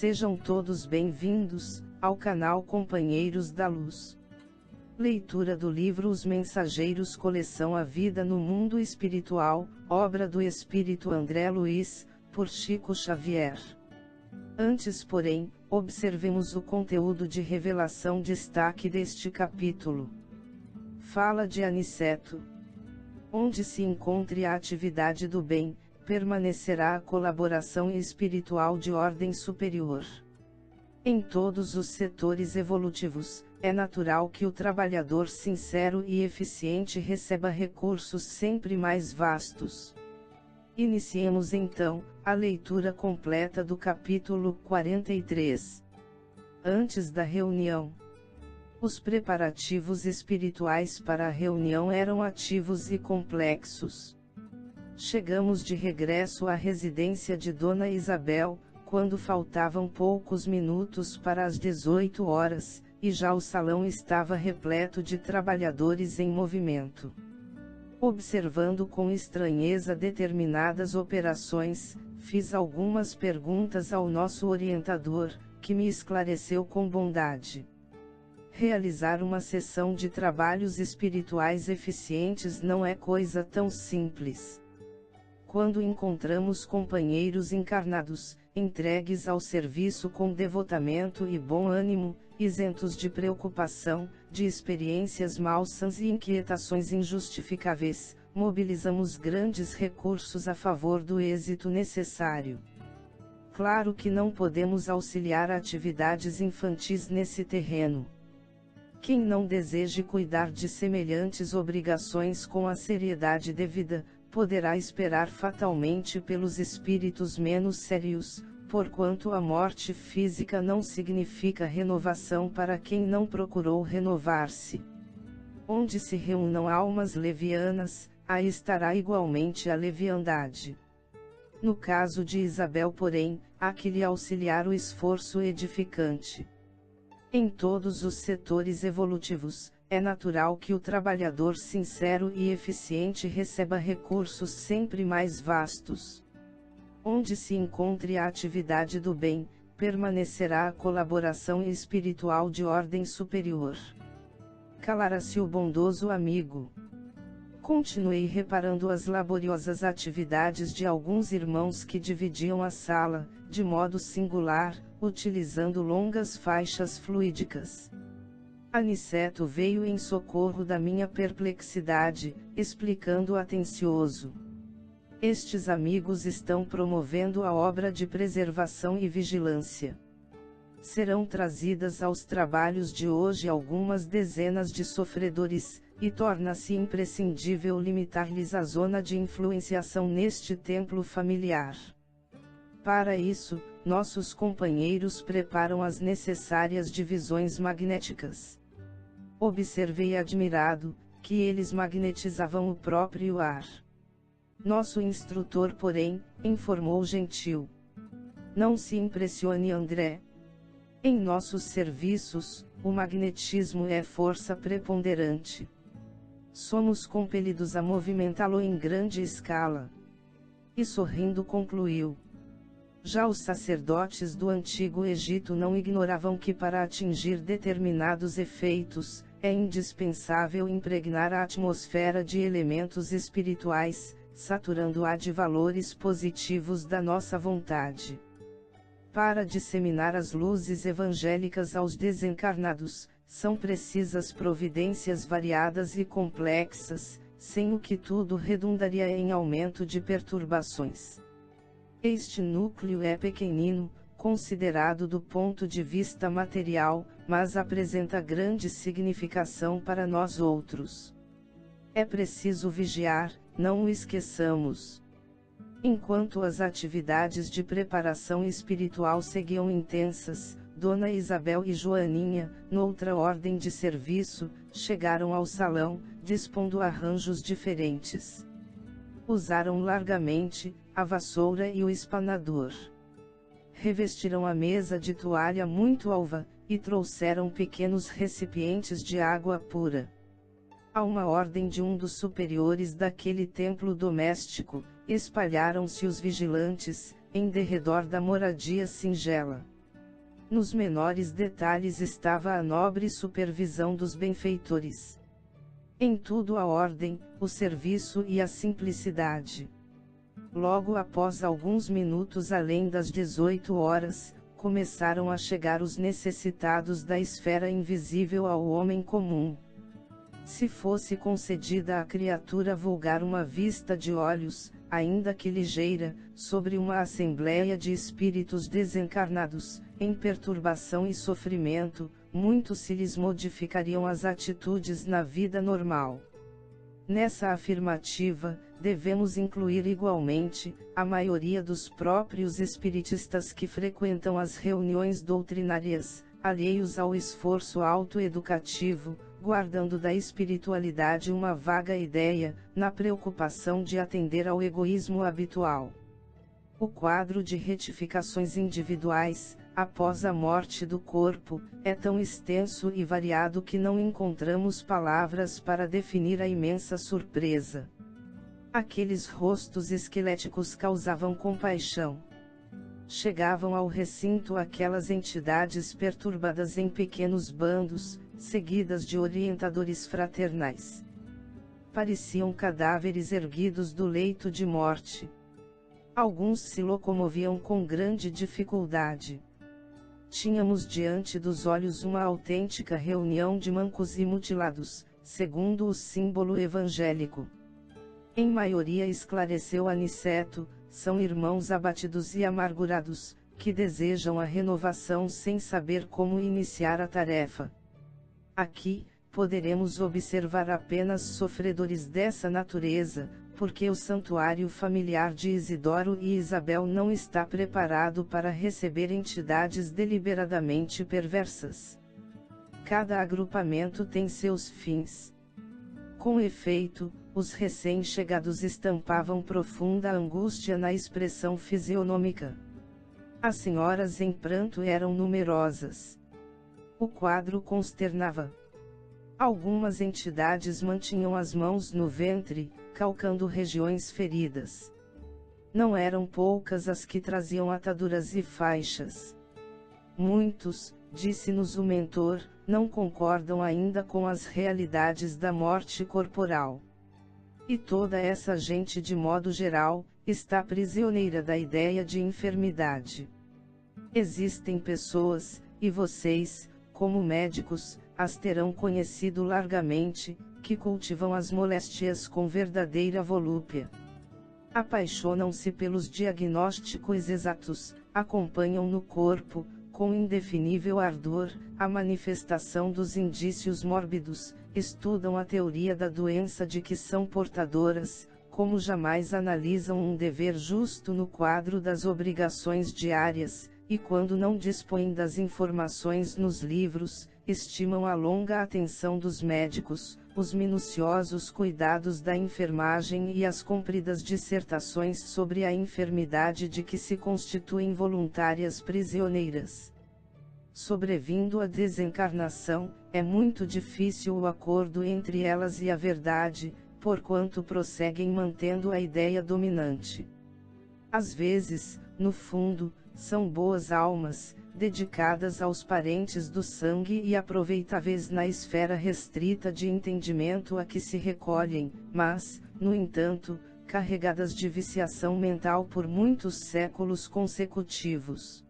Sejam todos bem-vindos ao canal Companheiros da Luz. Leitura do livro Os Mensageiros, coleção A Vida no Mundo Espiritual, obra do Espírito André Luiz, por Chico Xavier. Antes, porém, observemos o conteúdo de revelação destaque deste capítulo. Fala de Aniceto. Onde se encontre a atividade do bem, permanecerá a colaboração espiritual de ordem superior. Em todos os setores evolutivos, é natural que o trabalhador sincero e eficiente receba recursos sempre mais vastos. Iniciemos então a leitura completa do capítulo 43. Antes da reunião. Os preparativos espirituais para a reunião eram ativos e complexos. Chegamos de regresso à residência de Dona Isabel, quando faltavam poucos minutos para as 18 horas, e já o salão estava repleto de trabalhadores em movimento. Observando com estranheza determinadas operações, fiz algumas perguntas ao nosso orientador, que me esclareceu com bondade. Realizar uma sessão de trabalhos espirituais eficientes não é coisa tão simples. Quando encontramos companheiros encarnados, entregues ao serviço com devotamento e bom ânimo, isentos de preocupação, de experiências malsãs e inquietações injustificáveis, mobilizamos grandes recursos a favor do êxito necessário. Claro que não podemos auxiliar atividades infantis nesse terreno. Quem não deseje cuidar de semelhantes obrigações com a seriedade devida, poderá esperar fatalmente pelos espíritos menos sérios, porquanto a morte física não significa renovação para quem não procurou renovar-se. Onde se reúnam almas levianas, aí estará igualmente a leviandade. No caso de Isabel, porém, há que lhe auxiliar o esforço edificante. Em todos os setores evolutivos, é natural que o trabalhador sincero e eficiente receba recursos sempre mais vastos. Onde se encontre a atividade do bem, permanecerá a colaboração espiritual de ordem superior. Calara-se o bondoso amigo. Continuei reparando as laboriosas atividades de alguns irmãos que dividiam a sala, de modo singular, utilizando longas faixas fluídicas. Aniceto veio em socorro da minha perplexidade, explicando atencioso. Estes amigos estão promovendo a obra de preservação e vigilância. Serão trazidas aos trabalhos de hoje algumas dezenas de sofredores, e torna-se imprescindível limitar-lhes a zona de influenciação neste templo familiar. Para isso, nossos companheiros preparam as necessárias divisões magnéticas. Observei admirado, que eles magnetizavam o próprio ar. Nosso instrutor, porém, informou gentil. Não se impressione, André. Em nossos serviços, o magnetismo é força preponderante. Somos compelidos a movimentá-lo em grande escala. E sorrindo concluiu. Já os sacerdotes do Antigo Egito não ignoravam que para atingir determinados efeitos, é indispensável impregnar a atmosfera de elementos espirituais, saturando-a de valores positivos da nossa vontade. Para disseminar as luzes evangélicas aos desencarnados, são precisas providências variadas e complexas, sem o que tudo redundaria em aumento de perturbações. Este núcleo é pequenino, considerado do ponto de vista material, mas apresenta grande significação para nós outros. É preciso vigiar, não o esqueçamos. Enquanto as atividades de preparação espiritual seguiam intensas, Dona Isabel e Joaninha, noutra ordem de serviço, chegaram ao salão, dispondo arranjos diferentes. Usaram largamente a vassoura e o espanador. Revestiram a mesa de toalha muito alva, e trouxeram pequenos recipientes de água pura. A uma ordem de um dos superiores daquele templo doméstico, espalharam-se os vigilantes, em derredor da moradia singela. Nos menores detalhes estava a nobre supervisão dos benfeitores. Em tudo a ordem, o serviço e a simplicidade. Logo após alguns minutos além das 18 horas, começaram a chegar os necessitados da esfera invisível ao homem comum. Se fosse concedida à criatura vulgar uma vista de olhos, ainda que ligeira, sobre uma assembleia de espíritos desencarnados, em perturbação e sofrimento, muito se lhes modificariam as atitudes na vida normal. Nessa afirmativa, devemos incluir igualmente, a maioria dos próprios espiritistas que frequentam as reuniões doutrinárias, alheios ao esforço autoeducativo, guardando da espiritualidade uma vaga ideia, na preocupação de atender ao egoísmo habitual. O quadro de retificações individuais, após a morte do corpo, é tão extenso e variado que não encontramos palavras para definir a imensa surpresa. Aqueles rostos esqueléticos causavam compaixão. Chegavam ao recinto aquelas entidades perturbadas em pequenos bandos, seguidas de orientadores fraternais. Pareciam cadáveres erguidos do leito de morte. Alguns se locomoviam com grande dificuldade. Tínhamos diante dos olhos uma autêntica reunião de mancos e mutilados, segundo o símbolo evangélico. Em maioria, esclareceu Aniceto, são irmãos abatidos e amargurados, que desejam a renovação sem saber como iniciar a tarefa. Aqui, poderemos observar apenas sofredores dessa natureza, porque o santuário familiar de Isidoro e Isabel não está preparado para receber entidades deliberadamente perversas. Cada agrupamento tem seus fins. Com efeito, os recém-chegados estampavam profunda angústia na expressão fisionômica. As senhoras em pranto eram numerosas. O quadro consternava. Algumas entidades mantinham as mãos no ventre, calcando regiões feridas. Não eram poucas as que traziam ataduras e faixas. Muitos, disse-nos o mentor, não concordam ainda com as realidades da morte corporal. E toda essa gente, de modo geral, está prisioneira da ideia de enfermidade. Existem pessoas, e vocês, como médicos, as terão conhecido largamente, que cultivam as moléstias com verdadeira volúpia. Apaixonam-se pelos diagnósticos exatos, acompanham no corpo, com indefinível ardor, a manifestação dos indícios mórbidos, estudam a teoria da doença de que são portadoras, como jamais analisam um dever justo no quadro das obrigações diárias, e quando não dispõem das informações nos livros, estimam a longa atenção dos médicos, os minuciosos cuidados da enfermagem e as compridas dissertações sobre a enfermidade de que se constituem voluntárias prisioneiras. Sobrevindo a desencarnação, é muito difícil o acordo entre elas e a verdade, porquanto prosseguem mantendo a ideia dominante. Às vezes, no fundo, são boas almas, dedicadas aos parentes do sangue e aproveitáveis na esfera restrita de entendimento a que se recolhem, mas, no entanto, carregadas de viciação mental por muitos séculos consecutivos.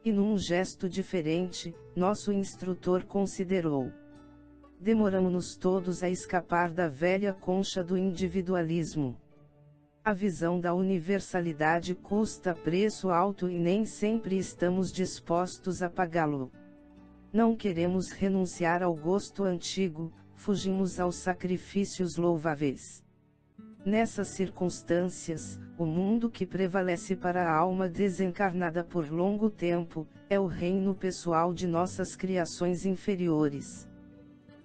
E num gesto diferente, nosso instrutor considerou: demoramos-nos todos a escapar da velha concha do individualismo. A visão da universalidade custa preço alto e nem sempre estamos dispostos a pagá-lo. Não queremos renunciar ao gosto antigo, fugimos aos sacrifícios louváveis. Nessas circunstâncias, o mundo que prevalece para a alma desencarnada por longo tempo, é o reino pessoal de nossas criações inferiores.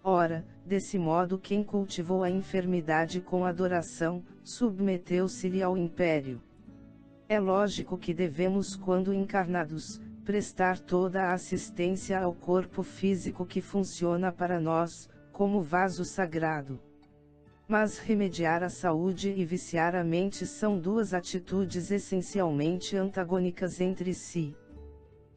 Ora, desse modo, quem cultivou a enfermidade com adoração, submeteu-se-lhe ao império. É lógico que devemos, quando encarnados, prestar toda a assistência ao corpo físico que funciona para nós, como vaso sagrado. Mas remediar a saúde e viciar a mente são duas atitudes essencialmente antagônicas entre si.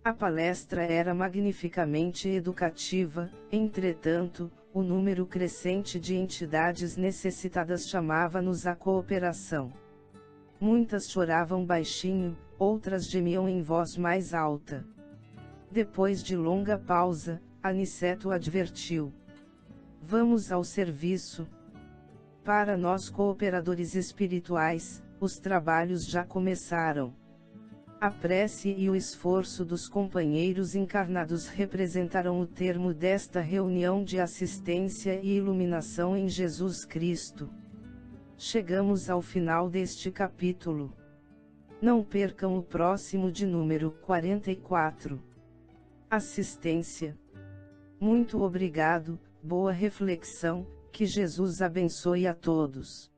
A palestra era magnificamente educativa, entretanto, o número crescente de entidades necessitadas chamava-nos à cooperação. Muitas choravam baixinho, outras gemiam em voz mais alta. Depois de longa pausa, Aniceto advertiu: "Vamos ao serviço. Para nós cooperadores espirituais, os trabalhos já começaram. A prece e o esforço dos companheiros encarnados representarão o termo desta reunião de assistência e iluminação em Jesus Cristo." Chegamos ao final deste capítulo. Não percam o próximo de número 44. Assistência. Muito obrigado, boa reflexão, que Jesus abençoe a todos.